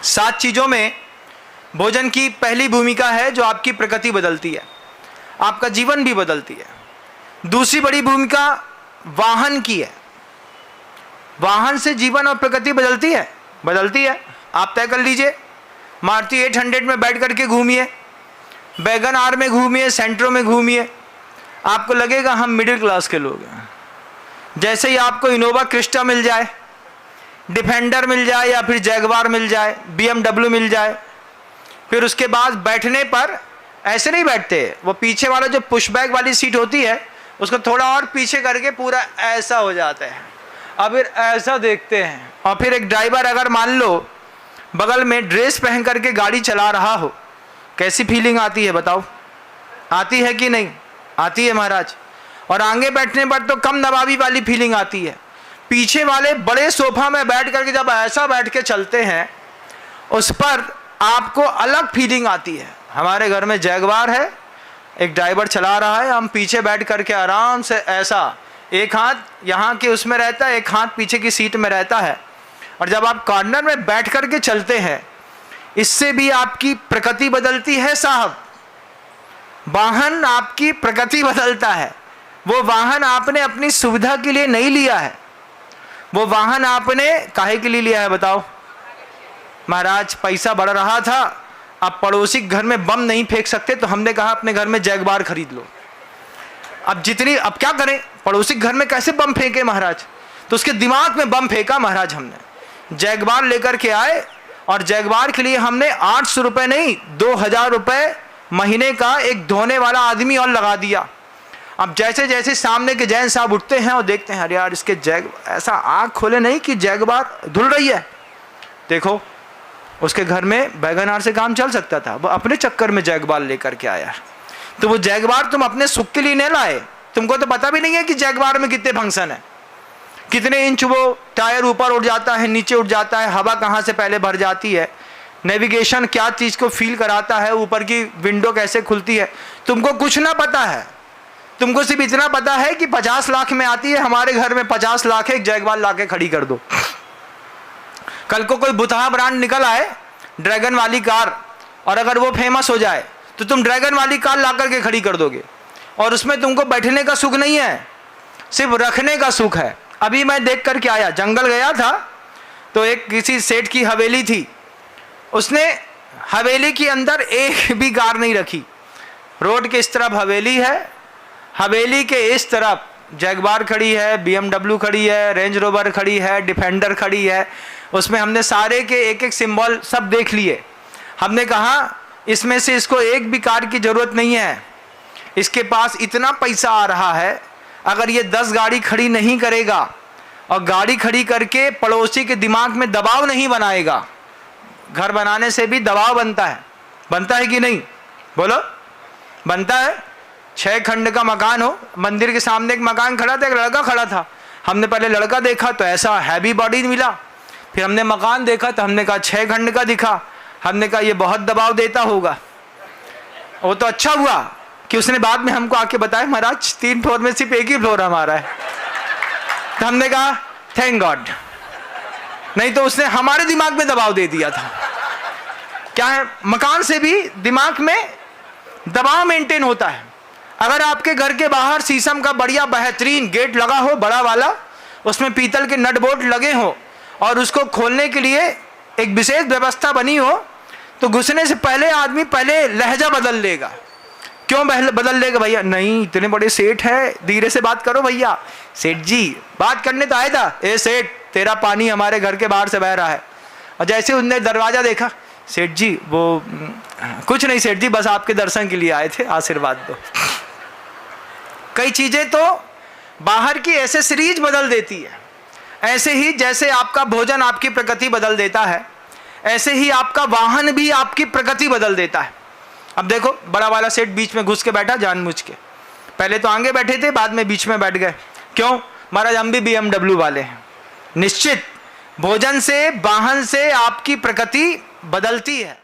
7 चीज़ों में भोजन की पहली भूमिका है जो आपकी प्रकृति बदलती है, आपका जीवन भी बदलती है। दूसरी बड़ी भूमिका वाहन की है। वाहन से जीवन और प्रकृति बदलती है, बदलती है। आप तय कर लीजिए, मारुति 800 में बैठ करके घूमिए, वैगन आर में घूमिए, सेंट्रो में घूमिए, आपको लगेगा हम मिडिल क्लास के लोग हैं। जैसे ही आपको इनोवा क्रिस्टा मिल जाए, डिफेंडर मिल जाए या फिर जैगवार मिल जाए, BMW मिल जाए, फिर उसके बाद बैठने पर ऐसे नहीं बैठते, वो पीछे वाला जो पुशबैक वाली सीट होती है उसको थोड़ा और पीछे करके पूरा ऐसा हो जाता है, अब फिर ऐसा देखते हैं। और फिर एक ड्राइवर अगर मान लो बगल में ड्रेस पहन करके गाड़ी चला रहा हो, कैसी फीलिंग आती है बताओ? आती है कि नहीं? आती है महाराज। और आगे बैठने पर तो कम दबावी वाली फीलिंग आती है। पीछे वाले बड़े सोफा में बैठ करके जब ऐसा बैठ के चलते हैं उस पर आपको अलग फीलिंग आती है। हमारे घर में जैगवार है, एक ड्राइवर चला रहा है, हम पीछे बैठ करके आराम से ऐसा, एक हाथ यहाँ के उसमें रहता है, एक हाथ पीछे की सीट में रहता है। और जब आप कॉर्नर में बैठ करके चलते हैं, इससे भी आपकी प्रकृति बदलती है साहब। वाहन आपकी प्रकृति बदलता है। वो वाहन आपने अपनी सुविधा के लिए नहीं लिया है, वो वाहन आपने काहे के लिए लिया है बताओ? महाराज पैसा बढ़ रहा था, अब पड़ोसी के घर में बम नहीं फेंक सकते, तो हमने कहा अपने घर में जैगवार खरीद लो। अब क्या करें, पड़ोसी के घर में कैसे बम फेंके महाराज? तो उसके दिमाग में बम फेंका महाराज। हमने जैगवार लेकर के आए और जैगवार के लिए हमने 800 रुपये नहीं 2000 रुपये महीने का एक धोने वाला आदमी और लगा दिया। अब जैसे जैसे सामने के जैन साहब उठते हैं और देखते हैं, अरे यार इसके ऐसा आँख खोले नहीं कि जैगवार धुल रही है। देखो उसके घर में वैगन आर से काम चल सकता था, वो अपने चक्कर में जैगवार लेकर के आया। तो वो जैगवार तुम अपने सुख के लिए नहीं लाए, तुमको तो पता भी नहीं है कि जैगवार में कितने फंक्शन है, कितने इंच वो टायर ऊपर उठ जाता है, नीचे उठ जाता है, हवा कहाँ से पहले भर जाती है, नेविगेशन क्या चीज़ को फील कराता है, ऊपर की विंडो कैसे खुलती है, तुमको कुछ ना पता है। तुमको सिर्फ इतना पता है कि 50 लाख में आती है, हमारे घर में 50 लाख है, एक जैगवार ला के खड़ी कर दो। कल को कोई बुतहा ब्रांड निकल आए ड्रैगन वाली कार, और अगर वो फेमस हो जाए तो तुम ड्रैगन वाली कार ला करके खड़ी कर दोगे, और उसमें तुमको बैठने का सुख नहीं है, सिर्फ रखने का सुख है। अभी मैं देख करके आया, जंगल गया था तो एक किसी सेठ की हवेली थी, उसने हवेली के अंदर एक भी कार नहीं रखी। रोड के इस तरफ हवेली है, हवेली के इस तरफ जैगवार खड़ी है, BMW खड़ी है, रेंज रोवर खड़ी है, डिफेंडर खड़ी है। उसमें हमने सारे के एक एक सिंबल सब देख लिए। हमने कहा इसमें से इसको एक भी कार की ज़रूरत नहीं है, इसके पास इतना पैसा आ रहा है, अगर ये 10 गाड़ी खड़ी नहीं करेगा और गाड़ी खड़ी करके पड़ोसी के दिमाग में दबाव नहीं बनाएगा, घर बनाने से भी दबाव बनता है कि नहीं बोलो? बनता है। 6 खंड का मकान हो, मंदिर के सामने एक मकान खड़ा था, एक लड़का खड़ा था। हमने पहले लड़का देखा तो ऐसा हैवी बॉडी मिला, फिर हमने मकान देखा तो हमने कहा 6 खंड का दिखा। हमने कहा ये बहुत दबाव देता होगा। वो तो अच्छा हुआ कि उसने बाद में हमको आके बताया महाराज 3 फ्लोर में सिर्फ एक ही फ्लोर हमारा है। तो हमने कहा थैंक गॉड, नहीं तो उसने हमारे दिमाग में दबाव दे दिया था। क्या है, मकान से भी दिमाग में दबाव मेंटेन होता है। अगर आपके घर के बाहर शीशम का बढ़िया बेहतरीन गेट लगा हो बड़ा वाला, उसमें पीतल के नट बोल्ट लगे हो और उसको खोलने के लिए एक विशेष व्यवस्था बनी हो, तो घुसने से पहले आदमी पहले लहजा बदल लेगा। क्यों बदल लेगा भैया? नहीं, इतने बड़े सेठ है, धीरे से बात करो भैया। सेठ जी बात करने तो आया था, ए सेठ तेरा पानी हमारे घर के बाहर से बह रहा है। और जैसे उनने दरवाज़ा देखा, सेठ जी वो कुछ नहीं सेठ जी, बस आपके दर्शन के लिए आए थे, आशीर्वाद दो। कई चीज़ें तो बाहर की एसेसरीज बदल देती है। ऐसे ही जैसे आपका भोजन आपकी प्रकृति बदल देता है, ऐसे ही आपका वाहन भी आपकी प्रकृति बदल देता है। अब देखो बड़ा वाला सेठ बीच में घुस के बैठा जानबूझ के, पहले तो आगे बैठे थे, बाद में बीच में बैठ गए। क्यों? महाराज हम भी BMW वाले हैं। निश्चित भोजन से, वाहन से आपकी प्रकृति बदलती है।